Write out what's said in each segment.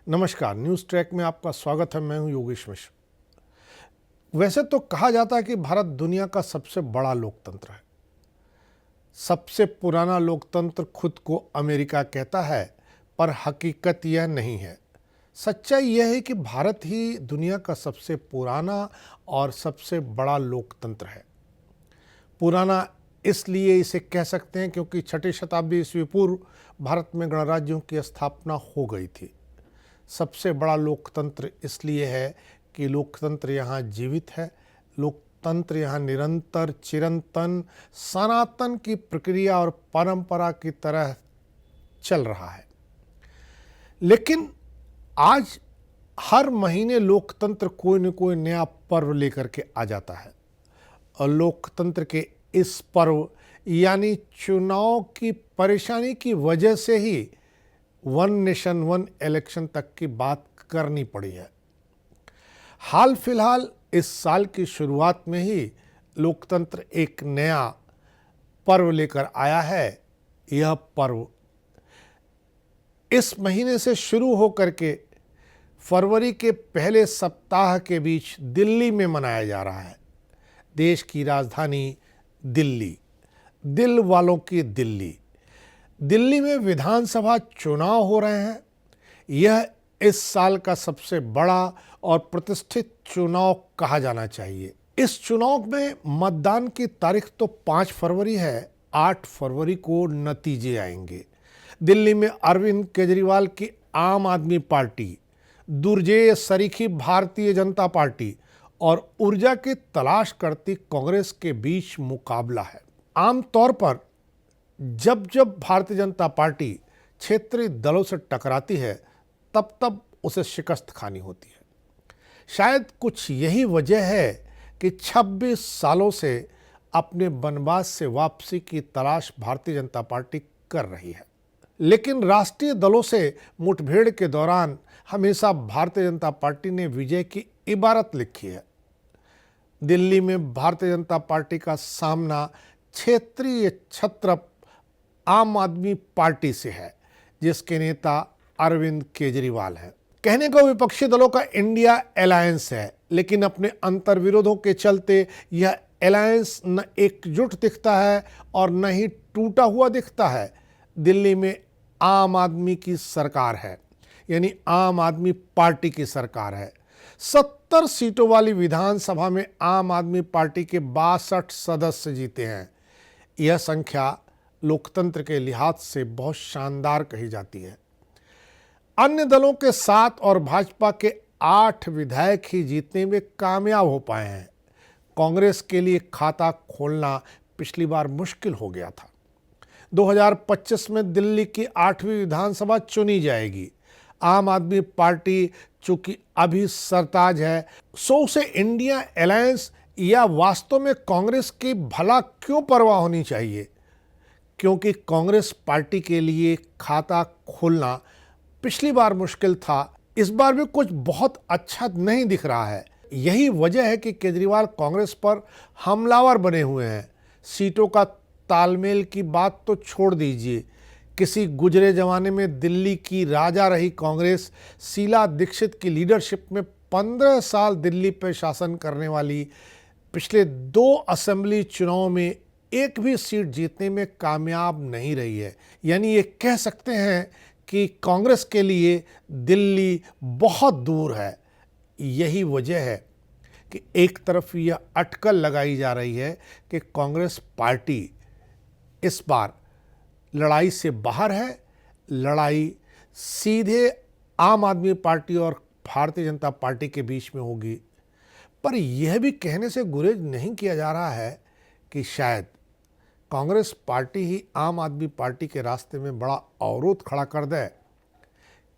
नमस्कार, news track में आपका स्वागत है। मैं हूं योगेश मिश्र। वैसे तो कहा जाता है कि भारत दुनिया का सबसे बड़ा लोकतंत्र है। सबसे पुराना लोकतंत्र खुद को अमेरिका कहता है, पर हकीकत यह नहीं है। सच्चाई यह है कि भारत ही दुनिया का सबसे पुराना और सबसे बड़ा लोकतंत्र है। पुराना इसलिए इसे कह सकते हैं क्योंकि 6ठी शताब्दी ईस्वी पूर्व भारत में गणराज्यों की स्थापना हो गई थी। सबसे बड़ा लोकतंत्र इसलिए है कि लोकतंत्र यहाँ जीवित है। लोकतंत्र यहाँ निरंतर, चिरंतन, सनातन की प्रक्रिया और परंपरा की तरह चल रहा है। लेकिन आज हर महीने लोकतंत्र कोई न कोई नया पर्व लेकर के आ जाता है और लोकतंत्र के इस पर्व यानी चुनाव की परेशानी की वजह से ही वन नेशन वन इलेक्शन तक की बात करनी पड़ी है। हाल फिलहाल इस साल की शुरुआत में ही लोकतंत्र एक नया पर्व लेकर आया है। यह पर्व इस महीने से शुरू होकर के फरवरी के पहले सप्ताह के बीच दिल्ली में मनाया जा रहा है। देश की राजधानी दिल्ली, दिल वालों की दिल्ली। दिल्ली में विधानसभा चुनाव हो रहे हैं। यह इस साल का सबसे बड़ा और प्रतिष्ठित चुनाव कहा जाना चाहिए। इस चुनाव में मतदान की तारीख तो 5 फरवरी है, 8 फरवरी को नतीजे आएंगे। दिल्ली में अरविंद केजरीवाल की आम आदमी पार्टी, दुर्जेय सरीखी भारतीय जनता पार्टी और ऊर्जा की तलाश करती कांग्रेस के बीच मुकाबला है। आमतौर पर जब जब भारतीय जनता पार्टी क्षेत्रीय दलों से टकराती है तब तब उसे शिकस्त खानी होती है। शायद कुछ यही वजह है कि 26 सालों से अपने वनवास से वापसी की तलाश भारतीय जनता पार्टी कर रही है। लेकिन राष्ट्रीय दलों से मुठभेड़ के दौरान हमेशा भारतीय जनता पार्टी ने विजय की इबारत लिखी है। दिल्ली में भारतीय जनता पार्टी का सामना क्षेत्रीय छत्र आम आदमी पार्टी से है, जिसके नेता अरविंद केजरीवाल हैं। कहने को विपक्षी दलों का इंडिया अलायंस है, लेकिन अपने अंतर्विरोधों के चलते यह अलायंस न एकजुट दिखता है और न ही टूटा हुआ दिखता है। दिल्ली में आम आदमी की सरकार है, यानी आम आदमी पार्टी की सरकार है। 70 सीटों वाली विधानसभा में आम आदमी पार्टी के 62 सदस्य जीते हैं। यह संख्या लोकतंत्र के लिहाज से बहुत शानदार कही जाती है। अन्य दलों के 7 और भाजपा के 8 विधायक ही जीतने में कामयाब हो पाए हैं। कांग्रेस के लिए खाता खोलना पिछली बार मुश्किल हो गया था। 2025 में दिल्ली की 8वीं विधानसभा चुनी जाएगी। आम आदमी पार्टी चूंकि अभी सरताज है, सो उसे इंडिया अलायंस या वास्तव में कांग्रेस की भला क्यों परवाह होनी चाहिए, क्योंकि कांग्रेस पार्टी के लिए खाता खोलना पिछली बार मुश्किल था। इस बार भी कुछ बहुत अच्छा नहीं दिख रहा है। यही वजह है कि केजरीवाल कांग्रेस पर हमलावर बने हुए हैं। सीटों का तालमेल की बात तो छोड़ दीजिए। किसी गुजरे जमाने में दिल्ली की राजा रही कांग्रेस शीला दीक्षित की लीडरशिप में 15 साल दिल्ली पर शासन करने वाली पिछले 2 असेंबली चुनाव में एक भी सीट जीतने में कामयाब नहीं रही है। यानी ये कह सकते हैं कि कांग्रेस के लिए दिल्ली बहुत दूर है। यही वजह है कि एक तरफ यह अटकल लगाई जा रही है कि कांग्रेस पार्टी इस बार लड़ाई से बाहर है। लड़ाई सीधे आम आदमी पार्टी और भारतीय जनता पार्टी के बीच में होगी। पर यह भी कहने से गुरेज नहीं किया जा रहा है कि शायद कांग्रेस पार्टी ही आम आदमी पार्टी के रास्ते में बड़ा अवरोध खड़ा कर दे,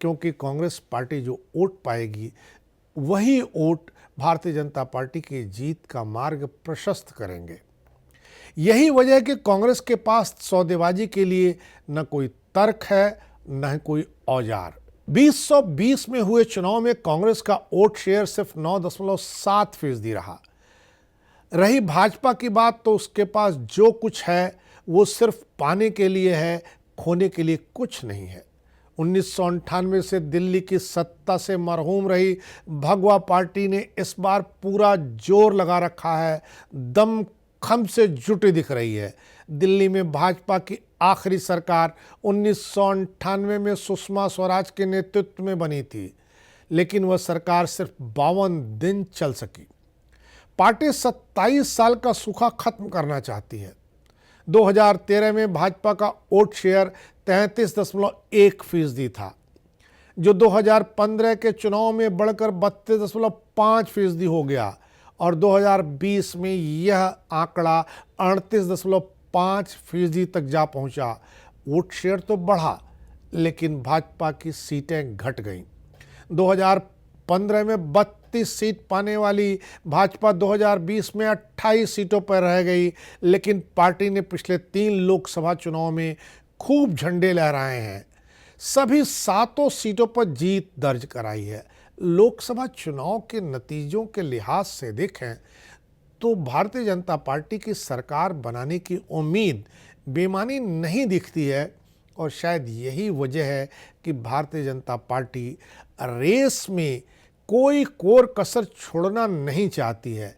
क्योंकि कांग्रेस पार्टी जो वोट पाएगी वही वोट भारतीय जनता पार्टी की जीत का मार्ग प्रशस्त करेंगे। यही वजह है कि कांग्रेस के पास सौदेबाजी के लिए न कोई तर्क है न कोई औजार। 2020 में हुए चुनाव में कांग्रेस का वोट शेयर सिर्फ 9.7% रहा। रही भाजपा की बात, तो उसके पास जो कुछ है वो सिर्फ पाने के लिए है, खोने के लिए कुछ नहीं है। 1998 से दिल्ली की सत्ता से मरहूम रही भगवा पार्टी ने इस बार पूरा जोर लगा रखा है, दमखम से जुटी दिख रही है। दिल्ली में भाजपा की आखिरी सरकार 1998 में सुषमा स्वराज के नेतृत्व में बनी थी, लेकिन वह सरकार सिर्फ 52 दिन चल सकी। पार्टी 27 साल का सूखा खत्म करना चाहती है। 2013 में भाजपा का वोट शेयर 33.1% था, जो 2015 के चुनाव में बढ़कर 32.5% हो गया और 2020 में यह आंकड़ा 38.5% तक जा पहुंचा। वोट शेयर तो बढ़ा, लेकिन भाजपा की सीटें घट गईं। 2015 में 32 सीट पाने वाली भाजपा 2020 में 28 सीटों पर रह गई, लेकिन पार्टी ने पिछले 3 लोकसभा चुनाव में खूब झंडे लहराए हैं। सभी 7 सीटों पर जीत दर्ज कराई है। लोकसभा चुनाव के नतीजों के लिहाज से देखें तो भारतीय जनता पार्टी की सरकार बनाने की उम्मीद बेमानी नहीं दिखती है और शायद यही वजह है कि भारतीय जनता पार्टी रेस में कोई कोर कसर छोड़ना नहीं चाहती है।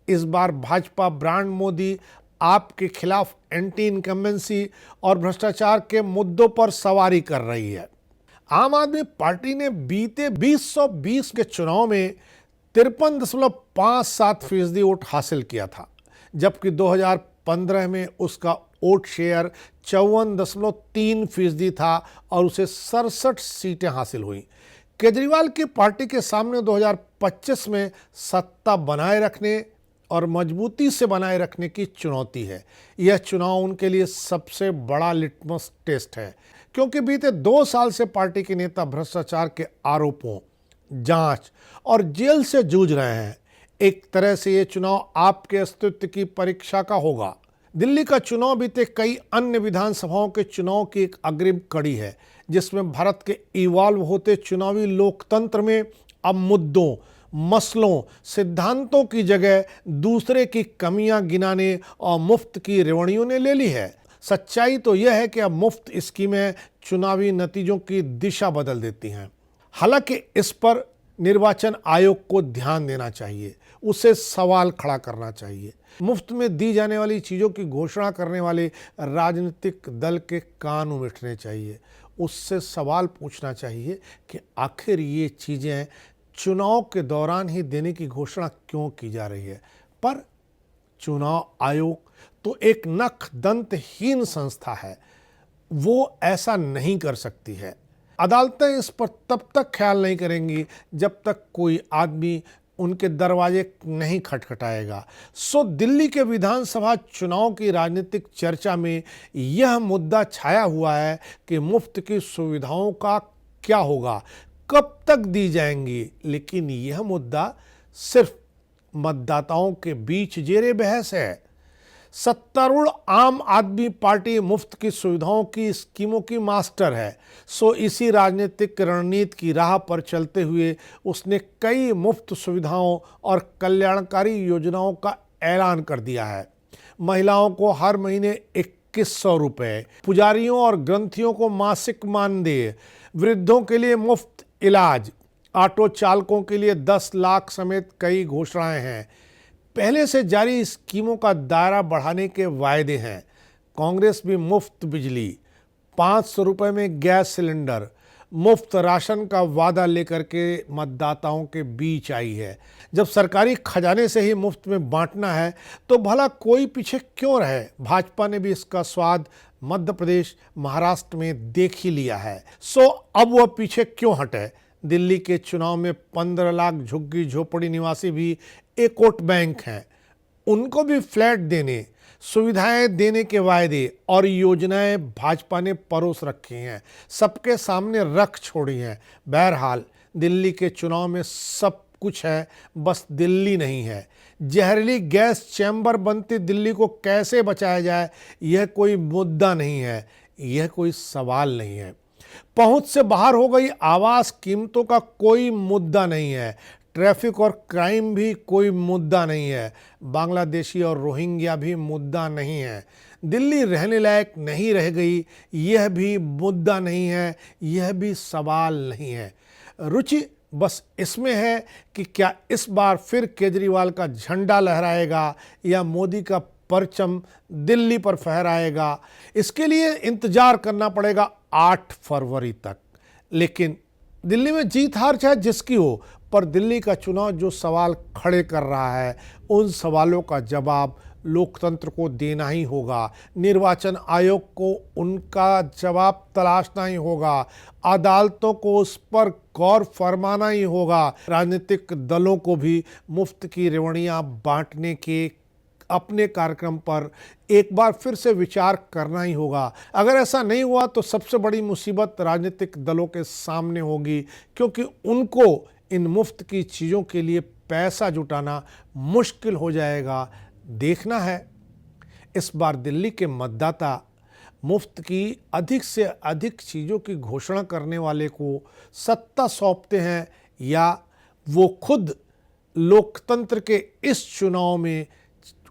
इस बार भाजपा ब्रांड मोदी आपके खिलाफ एंटी इनकम्बेंसी और भ्रष्टाचार के मुद्दों पर सवारी कर रही है। आम आदमी पार्टी ने बीते 2020 के चुनाव में 53.57% वोट हासिल किया था, जबकि 2015 में उसका वोट शेयर 54.3% था और उसे 67 सीटें हासिल हुई। केजरीवाल की पार्टी के सामने 2025 में सत्ता बनाए रखने और मजबूती से बनाए रखने की चुनौती है। यह चुनाव उनके लिए सबसे बड़ा लिटमस टेस्ट है, क्योंकि बीते 2 साल से पार्टी के नेता भ्रष्टाचार के आरोपों, जांच और जेल से जूझ रहे हैं। एक तरह से ये चुनाव आपके अस्तित्व की परीक्षा का होगा। दिल्ली का चुनाव बीते कई अन्य विधानसभाओं के चुनाव की एक अग्रिम कड़ी है, जिसमें भारत के इवॉल्व होते चुनावी लोकतंत्र में अब मुद्दों, मसलों, सिद्धांतों की जगह दूसरे की कमियां गिनाने और मुफ्त की रेवड़ियों ने ले ली है। सच्चाई तो यह है कि अब मुफ्त स्कीमें चुनावी नतीजों की दिशा बदल देती हैं। हालांकि इस पर निर्वाचन आयोग को ध्यान देना चाहिए, उसे सवाल खड़ा करना चाहिए। मुफ्त में दी जाने वाली चीज़ों की घोषणा करने वाले राजनीतिक दल के कान उमिटने चाहिए। उससे सवाल पूछना चाहिए कि आखिर ये चीज़ें चुनाव के दौरान ही देने की घोषणा क्यों की जा रही है। पर चुनाव आयोग तो एक नख दंतहीन संस्था है, वो ऐसा नहीं कर सकती है। अदालतें इस पर तब तक ख्याल नहीं करेंगी जब तक कोई आदमी उनके दरवाजे नहीं खटखटाएगा। सो दिल्ली के विधानसभा चुनाव की राजनीतिक चर्चा में यह मुद्दा छाया हुआ है कि मुफ्त की सुविधाओं का क्या होगा, कब तक दी जाएंगी। लेकिन यह मुद्दा सिर्फ मतदाताओं के बीच जेरे बहस है। सत्तारूढ़ आम आदमी पार्टी मुफ्त की सुविधाओं की स्कीमों की मास्टर है। सो इसी राजनीतिक रणनीति की राह पर चलते हुए उसने कई मुफ्त सुविधाओं और कल्याणकारी योजनाओं का ऐलान कर दिया है। महिलाओं को हर महीने 2100 रुपये, पुजारियों और ग्रंथियों को मासिक मानदेय, वृद्धों के लिए मुफ्त इलाज, ऑटो चालकों के लिए 10 लाख समेत कई घोषणाएं हैं। पहले से जारी स्कीमों का दायरा बढ़ाने के वायदे हैं। कांग्रेस भी मुफ्त बिजली, 500 रुपये में गैस सिलेंडर, मुफ्त राशन का वादा लेकर के मतदाताओं के बीच आई है। जब सरकारी खजाने से ही मुफ्त में बांटना है तो भला कोई पीछे क्यों रहे। भाजपा ने भी इसका स्वाद मध्य प्रदेश, महाराष्ट्र में देख ही लिया है। सो अब वह पीछे क्यों हटे। दिल्ली के चुनाव में 15 लाख झुग्गी झोपड़ी निवासी भी एक वोट बैंक हैं। उनको भी फ्लैट देने, सुविधाएं देने के वायदे और योजनाएं भाजपा ने परोस रखी हैं, सबके सामने रख छोड़ी हैं। बहरहाल दिल्ली के चुनाव में सब कुछ है, बस दिल्ली नहीं है। जहरीली गैस चैम्बर बनती दिल्ली को कैसे बचाया जाए, यह कोई मुद्दा नहीं है, यह कोई सवाल नहीं है। पहुंच से बाहर हो गई आवास कीमतों का कोई मुद्दा नहीं है। ट्रैफिक और क्राइम भी कोई मुद्दा नहीं है। बांग्लादेशी और रोहिंग्या भी मुद्दा नहीं है। दिल्ली रहने लायक नहीं रह गई, यह भी मुद्दा नहीं है, यह भी सवाल नहीं है। रुचि बस इसमें है कि क्या इस बार फिर केजरीवाल का झंडा लहराएगा या मोदी का परचम दिल्ली पर फहराएगा। इसके लिए इंतजार करना पड़ेगा 8 फरवरी तक। लेकिन दिल्ली में जीत हार चाहे जिसकी हो, पर दिल्ली का चुनाव जो सवाल खड़े कर रहा है, उन सवालों का जवाब लोकतंत्र को देना ही होगा। निर्वाचन आयोग को उनका जवाब तलाशना ही होगा। अदालतों को उस पर गौर फरमाना ही होगा। राजनीतिक दलों को भी मुफ्त की रेवड़ियां बांटने के अपने कार्यक्रम पर एक बार फिर से विचार करना ही होगा। अगर ऐसा नहीं हुआ तो सबसे बड़ी मुसीबत राजनीतिक दलों के सामने होगी, क्योंकि उनको इन मुफ्त की चीज़ों के लिए पैसा जुटाना मुश्किल हो जाएगा। देखना है इस बार दिल्ली के मतदाता मुफ्त की अधिक से अधिक चीज़ों की घोषणा करने वाले को सत्ता सौंपते हैं, या वो खुद लोकतंत्र के इस चुनाव में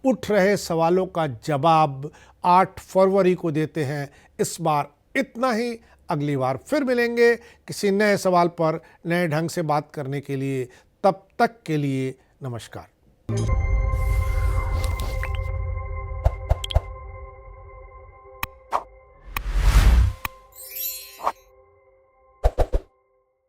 उठ रहे सवालों का जवाब 8 फरवरी को देते हैं। इस बार इतना ही। अगली बार फिर मिलेंगे किसी नए सवाल पर नए ढंग से बात करने के लिए। तब तक के लिए नमस्कार।